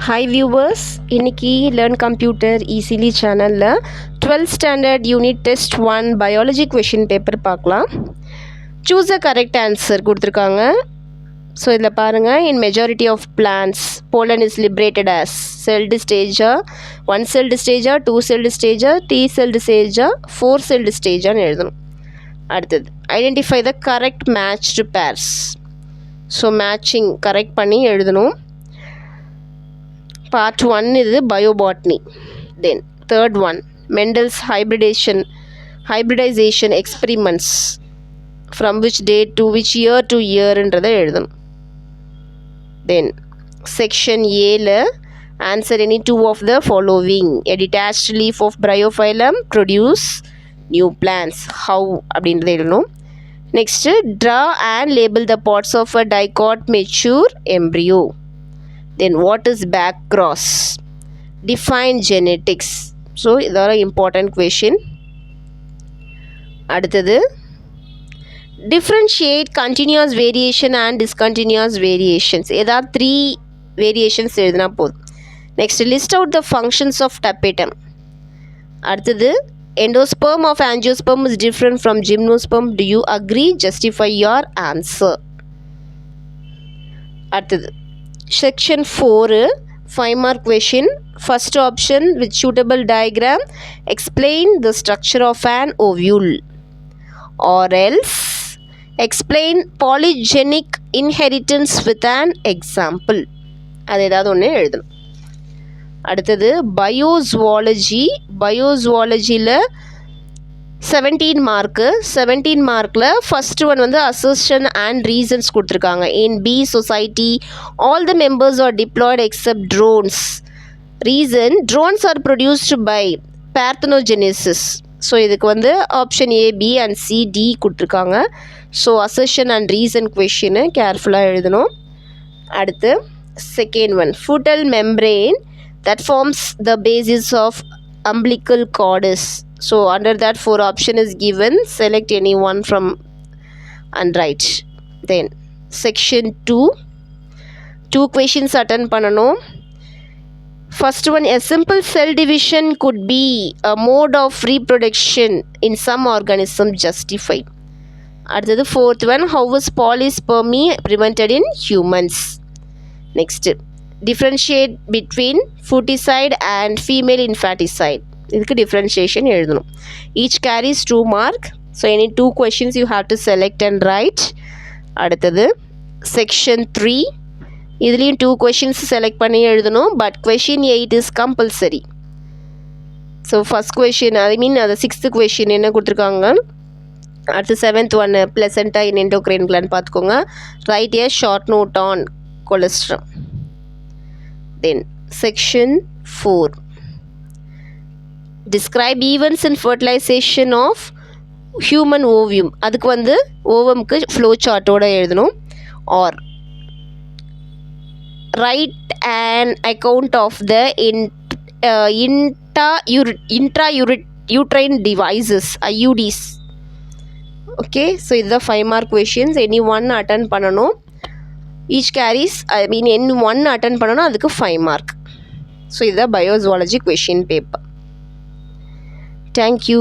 Hi viewers, இன்றைக்கி Learn Computer Easily சேனலில் 12th standard unit test 1 biology question paper பார்க்கலாம். Choose a correct answer கொடுத்துருக்காங்க. So இதில் பாருங்கள், in majority of plants pollen is liberated as celled stager, 1 celled stager, 2 celled stager, 3 celled stager, 4 celled stager எழுதணும். அடுத்தது identify the correct matched pairs. So matching correct பண்ணி எழுதணும். Part 1 is biobotany. Then third one, Mendel's hybridization experiments, from which date to which year to year என்றதை எழுதணும். Then section A answer any two of the following. A detached leaf of bryophyllum produce new plants. How அப்படின்றத எழுதணும். Next, draw and label the parts of a dicot mature embryo. Then what is back cross? Define genetics. So இது ஒரு important question. அடுத்தது differentiate continuous variation and discontinuous variations. ஏதாவது 3 variations எழுதினா போதும். Next, list out the functions of tapetum. அடுத்தது endosperm of angiosperm is different from gymnosperm. Do you agree? Justify your answer. அடுத்தது section 4 5 mark question. First option, with suitable diagram explain the structure of an ovule, or else explain polygenic inheritance with an example. அது ஏதாவது ஒன்று எழுதணும். அடுத்தது பயோசுவாலஜியில் 17 மார்க்கில் first one வந்து assertion and reasons கொடுத்துருக்காங்க. In bee society all the members are diploid except drones. Reason, drones are produced by parthenogenesis. So இதுக்கு வந்து option A, B and C, D கொடுத்துருக்காங்க. ஸோ அசர்ஷன் அண்ட் ரீசன் கொஷின்னு கேர்ஃபுல்லாக எழுதணும். அடுத்து second one, foetal membrane that forms the basis of umbilical cord is. So under that 4 option is given. Select any one from and write. Then section 2 questions attend பண்ணணும். First one, a simple cell division could be a mode of reproduction in some organism. Justified. அடுத்தது fourth one, how is polyspermy prevented in humans? Next, differentiate between foeticide and female infanticide. இதுக்கு differentiation எழுதணும். Each carries 2 mark. So any 2 questions you have to select and write. அடுத்தது section 3 இதுலேயும் 2 questions select பண்ணி எழுதணும். But question 8 is compulsory. So first question, அது 6th question என்ன கொடுத்துருக்காங்க. அடுத்து 7th one, placenta in endocrine gland பார்த்துக்கோங்க. Write a short note on colostrum. Then section 4, describe events in fertilization of human ovum. அதுக்கு வந்து ஓவம்க்கு flow சார்ட்டோட எழுதணும். Or write an account of the intrauterine devices, IUDs. Okay, so இதுதான் 5 mark questions. Any one attend பண்ணணும். Each carries any one attend பண்ணணும், அதுக்கு 5 mark. So இதுதான் பயோசுவாலஜி question paper. Thank you.